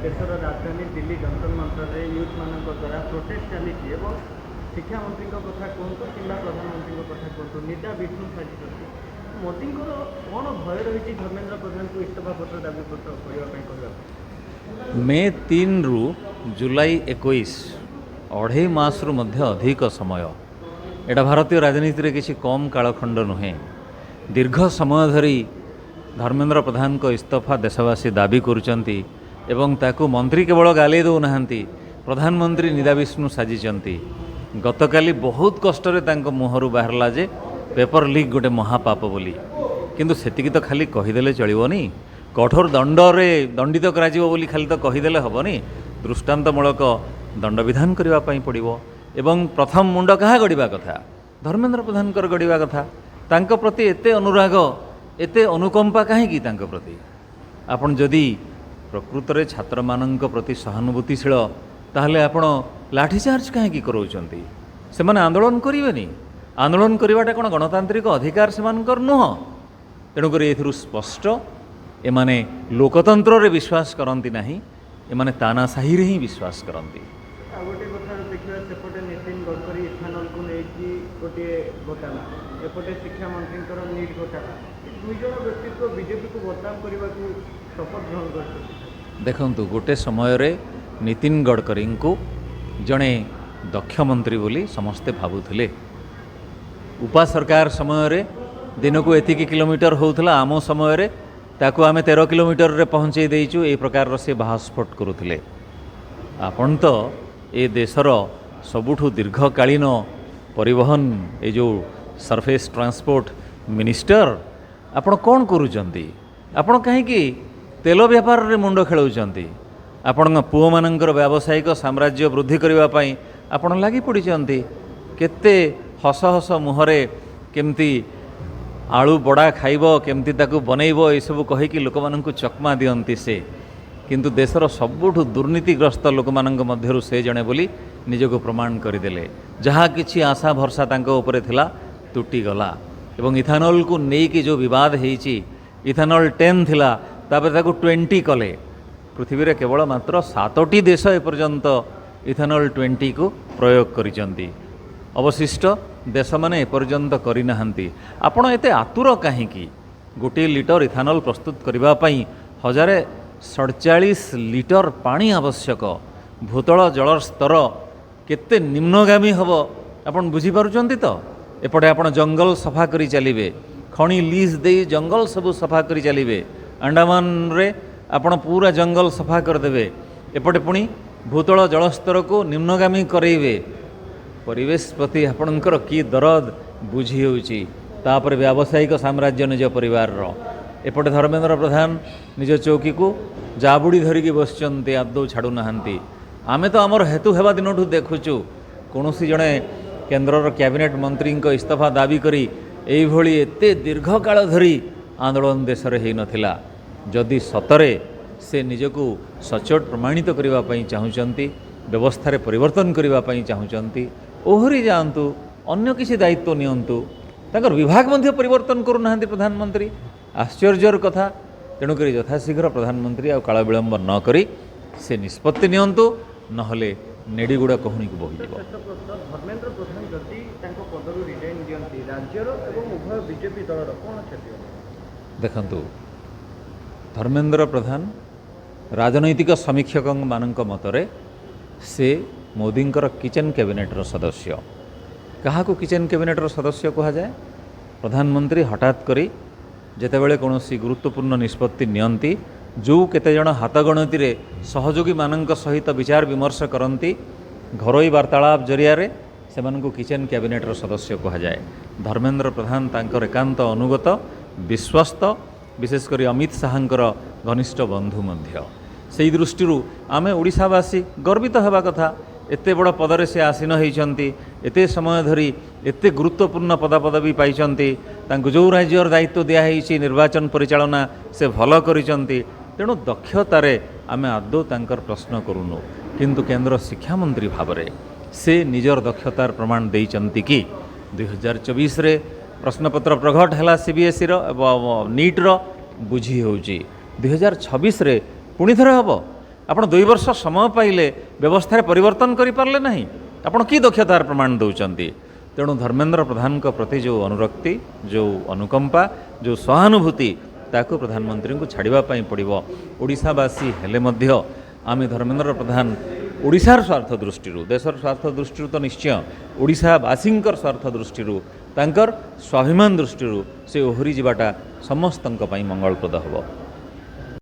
देशर राजधानी दिल्ली जंतर मंतर यूथ मान द्वारा प्रोटेस्ट चली शिक्षा मंत्री कथा कहतु कि प्रधानमंत्री कथा कहतु निदा विष्णु साजी मोदी कौन भय रही धर्मेंद्र प्रधान को इस्तीफा पत्र दाबी पत्र करने मे 3 रु जुलाई 21 अढ़ाई मासरू मध्य अधिक समय एटा भारतीय राजनीति रे किसी कम कालखंड नुहे दीर्घ समय धरी धर्मेंद्र प्रधान को इस्तीफा देशवासी दाबी करुचंती एवं ताकू मंत्री केवल गाली दौना प्रधानमंत्री निदा विष्णु साजिचंती गतकाली बहुत कष्ट मुहरु बाहरला जे पेपर लीक गोटे महापाप बोली किंतु सेतिकी तो खाली कहीदेले चलिबनी कठोर दंडरे दंडित कराजिबो बोली खाली तो कहीदेले हबनी दृष्टांतमूलक दंड विधान करबा पई पड़िबो एवं प्रथम मुंड कहा गड़िबा कथा धर्मेंद्र प्रधान कर गड़िबा कथा तांको प्रति एते अनुराग एते अनुकंपा कहीं तांको प्रति आपण जदि प्रकृत रे छात्र मानंक प्रति सहानुभूतिशील ताहले आपण लाठीचार्ज कहीं कराउछंती से माने आंदोलन करिवेनी आंदोलन करवाटा कौन गणतांत्रिक अधिकार से नुह तेणुक ए स्पष्ट एमाने लोकतंत्र रे विश्वास करती ना एमाने तानाशाही रे ही विश्वास करती। गोटे कथा देखा सेपटे नितिन गडकरी इथानल को लेकिन गोटे घोटाला एपटे शिक्षा मंत्री नीट घोटाला दुईज व्यक्तित्व बीजेपी को बदनाम करने को शपथ ग्रहण कर देखु गोटे समय रे नितिन गडकरी को जड़े दक्ष मंत्री बोली समस्ते भावुले उपा सरकार समय रे दिन को एतिकी किलोमीटर होउथला आम समय रे ताकू आमे 13 किलोमीटर रे पहुँचे देइचु ए प्रकार से बाहस्फोट करुथिले आपण तो ए देशर सबुठु दीर्घकालीन परिवहन ए जो सरफेस ट्रांसपोर्ट मिनिस्टर आपण कौन करूचंती आपण कहीं तेल व्यापार रे मुंड खेलाउचंती आपण पुओ मानकर व्यावसायिक साम्राज्य वृद्धि करबा पई आपण लागि पड़िचंती केते हस हस मुहरे केमती आलू बड़ा खाइब केमती ताकू बनइब ये सब कहीकि लोक माननकु चकमा दियंती से किंतु देशर सबुठु दुर्नीतिग्रस्त लोक माननक मध्यरु से जणे बोली निजको प्रमाण करदेले जहाँ किछि आशा भरसा तांको उपरे थिला तुटी गला एवं इथानल को नेकी जो विवाद हेइछि इथानल 10 थिला तापर ताकू 20 कले पृथ्वी रे केवल मात्र 7टी देश एपर्यंत इथानल 20 को प्रयोग करिसंती अवशिष्ट देश माने एपर्यंत करना आपण एते आतुर कहीं गोटे लिटर इथानल प्रस्तुत करने 1047 लिटर पानी आवश्यक भूतल जल स्तर केते निम्नगामी हम आपण बुझीपारुचंती तो एपटे आपण जंगल सफा करी चलिए खणी लीज दे जंगल सबू सफा करी चलिए अंडमान रे आपण पूरा जंगल सफा करदे एपटे पुणी भूतल जलस्तर को निम्नगामी करेइबे परिवेश प्रति आपणकर कि दरद बुझी होउची तापर व्यावसायिक साम्राज्य निज परिवार एपटे धर्मेंद्र प्रधान निज चौकी को जाबुड़ी धरिकी बसचंती आदौ छाड़ू नाहांती आमे तो आमर हेतु हेबा दिनठू देखुचु कौनसी जड़े केन्द्रर कैबिनेट मंत्री इस्तीफा दाबी करी एई भली एते दीर्घ काल धरी आंदोलन देश में हो नथिला जदि सतरे से निजको सचोट प्रमाणित करबा पई चाहुचंती व्यवस्था रे परिवर्तन करबा पई चाहुचंती ओहरी जातु अन्य किसी दायित्व नियंतु ताकर विभाग मध्य परिवर्तन करूना प्रधानमंत्री आश्चर्यर कथा तेणुक यथाशीघ्र प्रधानमंत्री आ काल विलंब न करी से निष्पत्ति नियंतु नहले नेड़ीगुड़ा कहूनी को बही धर्मेंद्र प्रधान जदि पदरू रिजाइन दियंती राज्यर एवं उभय बीजेपी दलर कौन क्षति देखंतु धर्मेंद्र प्रधान राजनैतिक समीक्षक मानक मतरे से मोदींकर किचेन कैबिनेटर सदस्य क्या किचेन कैबिनेटर सदस्य कहा जाए प्रधानमंत्री हठात करी जेतेबेले कौनसी गुरुत्वपूर्ण निष्पत्ति नियंती जो केते जण हाथ गणति रे सहयोगी मानक सहित विचार विमर्श करती घरोई वार्तालाप जरिया रे सेमानकु किचेन कैबिनेटर सदस्य कहा जाए धर्मेंद्र प्रधान तांकर एकांत अनुगत विश्वस्त विशेषकर अमित शाहंकर घनिष्ठ बंधु मध्य से दृष्टि आमे ओडिशावासी गर्वित हेबा कथा एते बड़ पदरे से आसीन होइचंती एते समय धरी एते गुरुत्वपूर्ण पदपदवी पाइचंती तांको जो राज्यर दायित्व दिया होइछि निर्वाचन परिचालना से भल करिचंती तेणु दक्षतारे आमे आदौ तांकर प्रश्न करूनु किंतु केंद्र शिक्षा मंत्री भावरे से निजर दक्षतार प्रमाण देइचंती कि 2024 रे प्रश्नपत्र प्रघट है सीबीएसई नीट रो बुझी होउची 2026 रे पुणी थरे हम ଆପଣ 2 ବର୍ଷ ସମୟ ପାଇଲେ ବ୍ୟବସ୍ଥାରେ ପରିବର୍ତ୍ତନ କରିପାରିଲେ ନାହିଁ, ଆପଣ କି ଦକ୍ଷତାର ପ୍ରମାଣ ଦେଉଛନ୍ତି? ତେଣୁ ଧର୍ମେନ୍ଦ୍ର ପ୍ରଧାନଙ୍କ ପ୍ରତି ଯେଉଁ ଅନୁରକ୍ତି, ଯେଉଁ ଅନୁକମ୍ପା, ଯେଉଁ ସହାନୁଭୂତି, ତାକୁ ପ୍ରଧାନମନ୍ତ୍ରୀଙ୍କୁ ଛାଡ଼ିବା ପାଇଁ ପଡ଼ିବ। ଓଡ଼ିଶାବାସୀ ହେଲେ ମଧ୍ୟ ଆମେ ଧର୍ମେନ୍ଦ୍ର ପ୍ରଧାନ ଓଡ଼ିଶାର ସ୍ୱାର୍ଥ ଦୃଷ୍ଟିରୁ, ଦେଶର ସ୍ୱାର୍ଥ ଦୃଷ୍ଟିରୁ ତ ନିଶ୍ଚୟ, ଓଡ଼ିଶାବାସୀଙ୍କର ସ୍ୱାର୍ଥ ଦୃଷ୍ଟିରୁ, ତାଙ୍କର ସ୍ୱାଭିମାନ ଦୃଷ୍ଟିରୁ ସେ ଓହରି ଯିବାଟା ସମସ୍ତଙ୍କ ପାଇଁ ମଙ୍ଗଳପ୍ରଦ ହେବ।